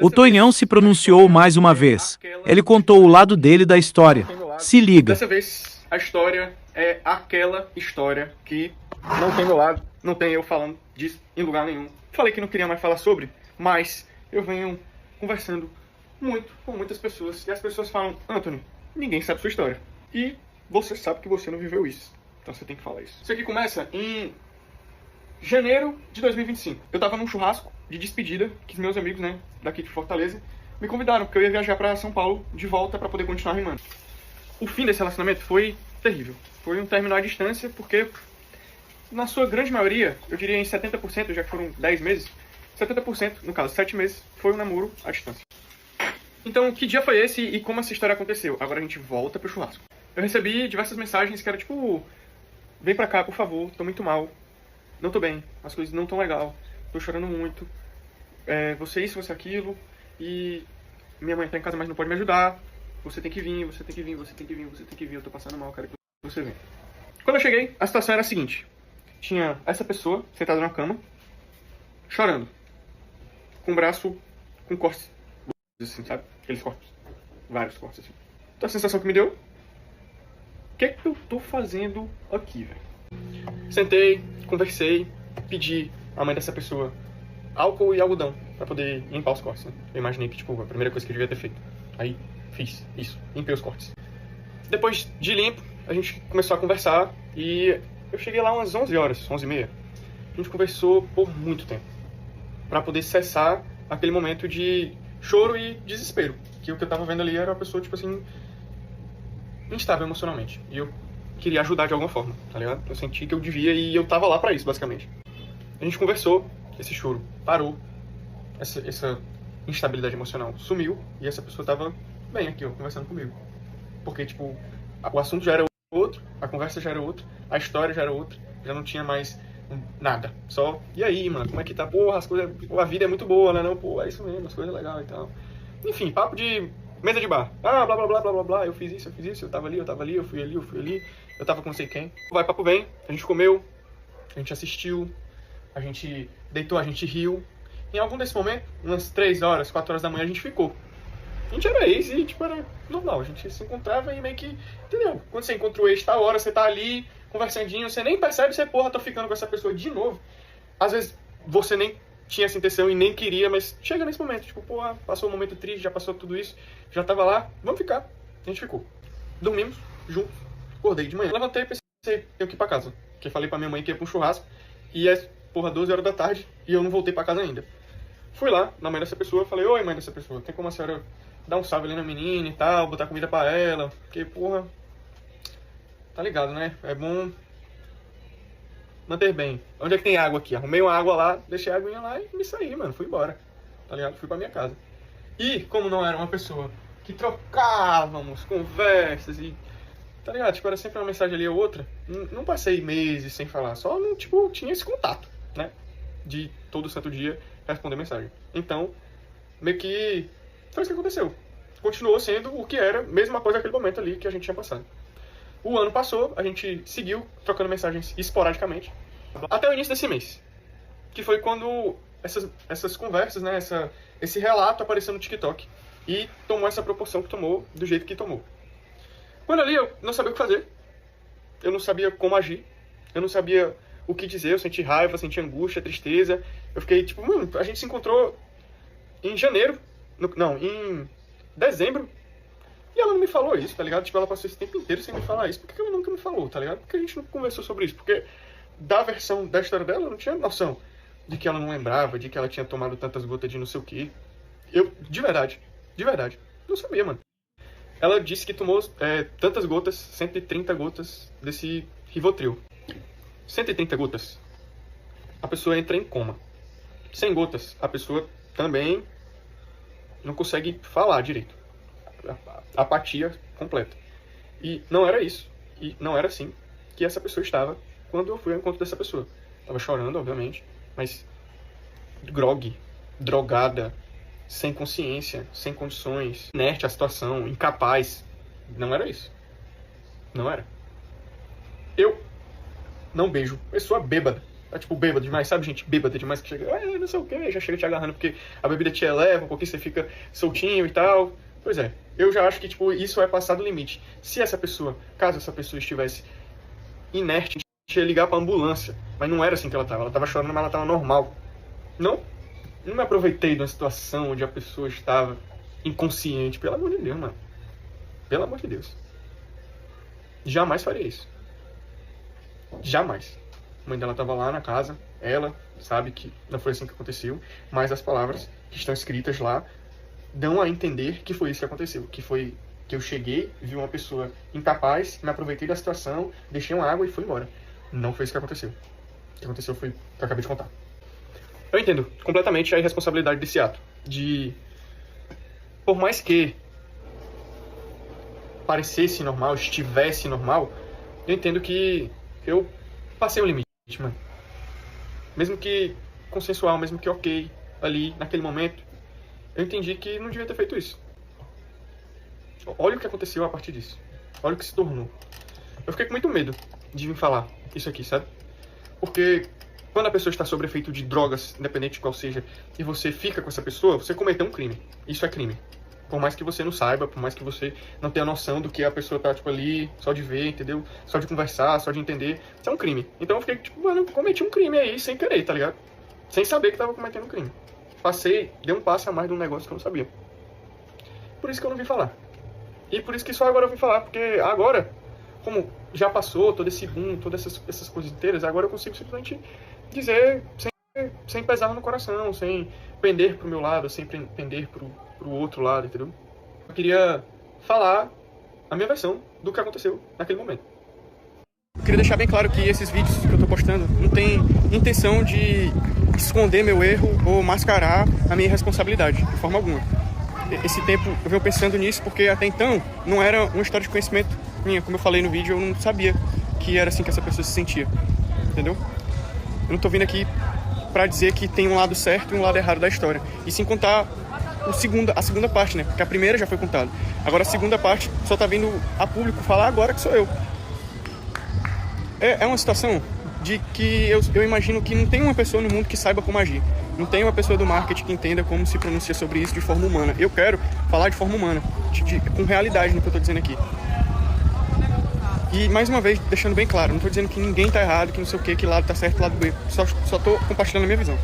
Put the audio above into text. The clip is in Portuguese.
O Tonhão se pronunciou mais uma vez. Ele contou o lado dele da história. Se liga. Dessa vez, a história é aquela história que não tem meu lado, não tem eu falando disso em lugar nenhum. Falei que não queria mais falar sobre, mas eu venho conversando muito com muitas pessoas. E as pessoas falam, Anthony, ninguém sabe sua história. E você sabe que você não viveu isso. Então você tem que falar isso. Isso aqui começa em janeiro de 2025. Eu tava num churrasco de despedida, que meus amigos, né, daqui de Fortaleza, me convidaram, porque eu ia viajar pra São Paulo de volta pra poder continuar rimando. O fim desse relacionamento foi terrível. Foi um término à distância, porque na sua grande maioria, eu diria em 70%, já que foram 10 meses, 70%, no caso 7 meses, foi um namoro à distância. Então, que dia foi esse e como essa história aconteceu? Agora a gente volta pro churrasco. Eu recebi diversas mensagens que era tipo, vem pra cá, por favor, tô muito mal, não tô bem, as coisas não tão legal, tô chorando muito, você isso, você aquilo, e minha mãe tá em casa, mas não pode me ajudar, você tem que vir, você tem que vir, você tem que vir, você tem que vir, eu tô passando mal, quero que você venha. Quando eu cheguei, a situação era a seguinte, tinha essa pessoa sentada na cama, chorando, com o braço com cortes, assim, sabe? Aqueles cortes, vários cortes, assim. Então a sensação que me deu, o que eu tô fazendo aqui, velho? Sentei, conversei, pedi à mãe dessa pessoa álcool e algodão pra poder limpar os cortes, né? Eu imaginei que, tipo, a primeira coisa que eu devia ter feito. Aí, fiz isso, limpei os cortes. Depois de limpo, a gente começou a conversar e eu cheguei lá umas 11 horas, 11h30. A gente conversou por muito tempo pra poder cessar aquele momento de choro e desespero. Que o que eu tava vendo ali era uma pessoa, tipo assim, instável emocionalmente. E eu queria ajudar de alguma forma, tá ligado? Eu senti que eu devia e eu tava lá pra isso, basicamente. A gente conversou, esse choro parou, essa instabilidade emocional sumiu e essa pessoa tava bem aqui, ó, conversando comigo. Porque, tipo, o assunto já era outro, a conversa já era outra, a história já era outra, já não tinha mais nada. Só, e aí, mano, como é que tá? Porra, as coisas, a vida é muito boa, né? Não, pô, é isso mesmo, as coisas legais e tal. Enfim, papo de mesa de bar. Ah, blá, blá, blá, blá, blá, blá, eu fiz isso, eu tava ali, eu fui ali, eu tava com não sei quem. Vai, papo bem, a gente comeu, a gente assistiu, a gente deitou, a gente riu. Em algum desse momento, umas 3 horas, 4 horas da manhã, a gente ficou. A gente era ex e, tipo, era normal. A gente se encontrava e meio que, entendeu? Quando você encontra o ex, tá hora, você tá ali, conversandinho, você nem percebe, você, porra, tô ficando com essa pessoa de novo. Às vezes, você nem tinha essa intenção e nem queria, mas chega nesse momento, tipo, porra, passou um momento triste, já passou tudo isso, já tava lá, vamos ficar. A gente ficou. Dormimos juntos, acordei de manhã. Levantei e pensei, tenho que ir pra casa. Porque falei pra minha mãe que ia pra um churrasco, e é, porra, 12 horas da tarde, e eu não voltei pra casa ainda. Fui lá, na mãe dessa pessoa, falei, oi, mãe dessa pessoa, tem como a senhora dar um salve ali na menina e tal, botar comida pra ela, porque, porra, tá ligado, né? É bom manter bem. Onde é que tem água aqui? Arrumei uma água lá, deixei a aguinha lá e me saí, mano, fui embora, tá ligado? Fui pra minha casa. E, como não era uma pessoa que trocávamos conversas e, tá ligado? Tipo, era sempre uma mensagem ali ou outra, não passei meses sem falar, só, não, tipo, tinha esse contato, né? De todo santo dia responder mensagem. Então, meio que foi isso que aconteceu. Continuou sendo o que era, mesmo após aquele momento ali que a gente tinha passado. O ano passou, a gente seguiu trocando mensagens esporadicamente, até o início desse mês. Que foi quando essas conversas, né, esse relato apareceu no TikTok. E tomou essa proporção que tomou, do jeito que tomou. Quando ali eu não sabia o que fazer. Eu não sabia como agir. Eu não sabia o que dizer. Eu senti raiva, senti angústia, tristeza. Eu fiquei tipo, mano, a gente se encontrou em janeiro. Em dezembro. E ela não me falou isso, tá ligado? Tipo, ela passou esse tempo inteiro sem me falar isso. Por que ela nunca me falou, tá ligado? Por que a gente não conversou sobre isso? Porque da versão da história dela, eu não tinha noção de que ela não lembrava, de que ela tinha tomado tantas gotas de não sei o quê. Eu, de verdade, não sabia, mano. Ela disse que tomou tantas gotas, 130 gotas desse Rivotril. 130 gotas, a pessoa entra em coma. 100 gotas, a pessoa também não consegue falar direito. Apatia completa. E não era isso. E não era assim que essa pessoa estava quando eu fui ao encontro dessa pessoa. Tava chorando, obviamente, mas grogue, drogada, sem consciência, sem condições, inerte à situação, incapaz. Não era isso. Não era. Eu não beijo pessoa bêbada. tá tipo bêbado demais, sabe gente bêbada demais que chega, não sei o que, já chega te agarrando porque a bebida te eleva, um pouquinho você fica soltinho e tal. Pois é, eu já acho que tipo, isso é passar do limite. Se essa pessoa, caso essa pessoa estivesse inerte, ia ligar pra ambulância, mas não era assim que ela tava chorando, mas ela tava normal. Não me aproveitei de uma situação onde a pessoa estava inconsciente, pelo amor de Deus, mano. Pelo amor de Deus. Jamais faria isso. Jamais. A mãe dela estava lá na casa, ela sabe que não foi assim que aconteceu, mas as palavras que estão escritas lá dão a entender que foi isso que aconteceu, que foi que eu cheguei, vi uma pessoa incapaz, me aproveitei da situação, deixei uma água e fui embora. Não foi isso que aconteceu. O que aconteceu foi o que eu acabei de contar. Eu entendo completamente a irresponsabilidade desse ato, de, por mais que parecesse normal, estivesse normal, eu entendo que eu passei o limite, mano. Mesmo que consensual, mesmo que ok, ali, naquele momento, eu entendi que não devia ter feito isso. Olha o que aconteceu a partir disso. Olha o que se tornou. Eu fiquei com muito medo de vir falar isso aqui, sabe? Porque quando a pessoa está sob efeito de drogas, independente de qual seja, e você fica com essa pessoa, você cometeu um crime. Isso é crime. Por mais que você não saiba, por mais que você não tenha noção do que a pessoa tá, tipo, ali, só de ver, entendeu? Só de conversar, só de entender. Isso é um crime. Então eu fiquei, tipo, mano, eu cometi um crime aí, sem querer, tá ligado? Sem saber que tava cometendo um crime. Dei um passo a mais de um negócio que eu não sabia. Por isso que eu não vim falar. E por isso que só agora eu vim falar, porque agora, como já passou todo esse boom, todas essas coisas inteiras, agora eu consigo simplesmente dizer sem pesar no coração, sem pender pro meu lado, sem pender pro outro lado, entendeu? Eu queria falar a minha versão do que aconteceu naquele momento. Eu queria deixar bem claro que esses vídeos que eu tô postando não tem intenção de esconder meu erro ou mascarar a minha irresponsabilidade, de forma alguma. Esse tempo eu venho pensando nisso porque até então não era uma história de conhecimento minha. Como eu falei no vídeo, eu não sabia que era assim que essa pessoa se sentia, entendeu? Eu não tô vindo aqui pra dizer que tem um lado certo e um lado errado da história, e sem contar a segunda parte, né? Porque a primeira já foi contada. Agora a segunda parte só tá vindo a público falar agora que sou eu. É uma situação de que eu imagino que não tem uma pessoa no mundo que saiba como agir. Não tem uma pessoa do marketing que entenda como se pronuncia sobre isso de forma humana. Eu quero falar de forma humana, com realidade no que eu tô dizendo aqui. E mais uma vez, deixando bem claro, não tô dizendo que ninguém tá errado, que não sei o que lado tá certo, que lado B. Só tô compartilhando a minha visão.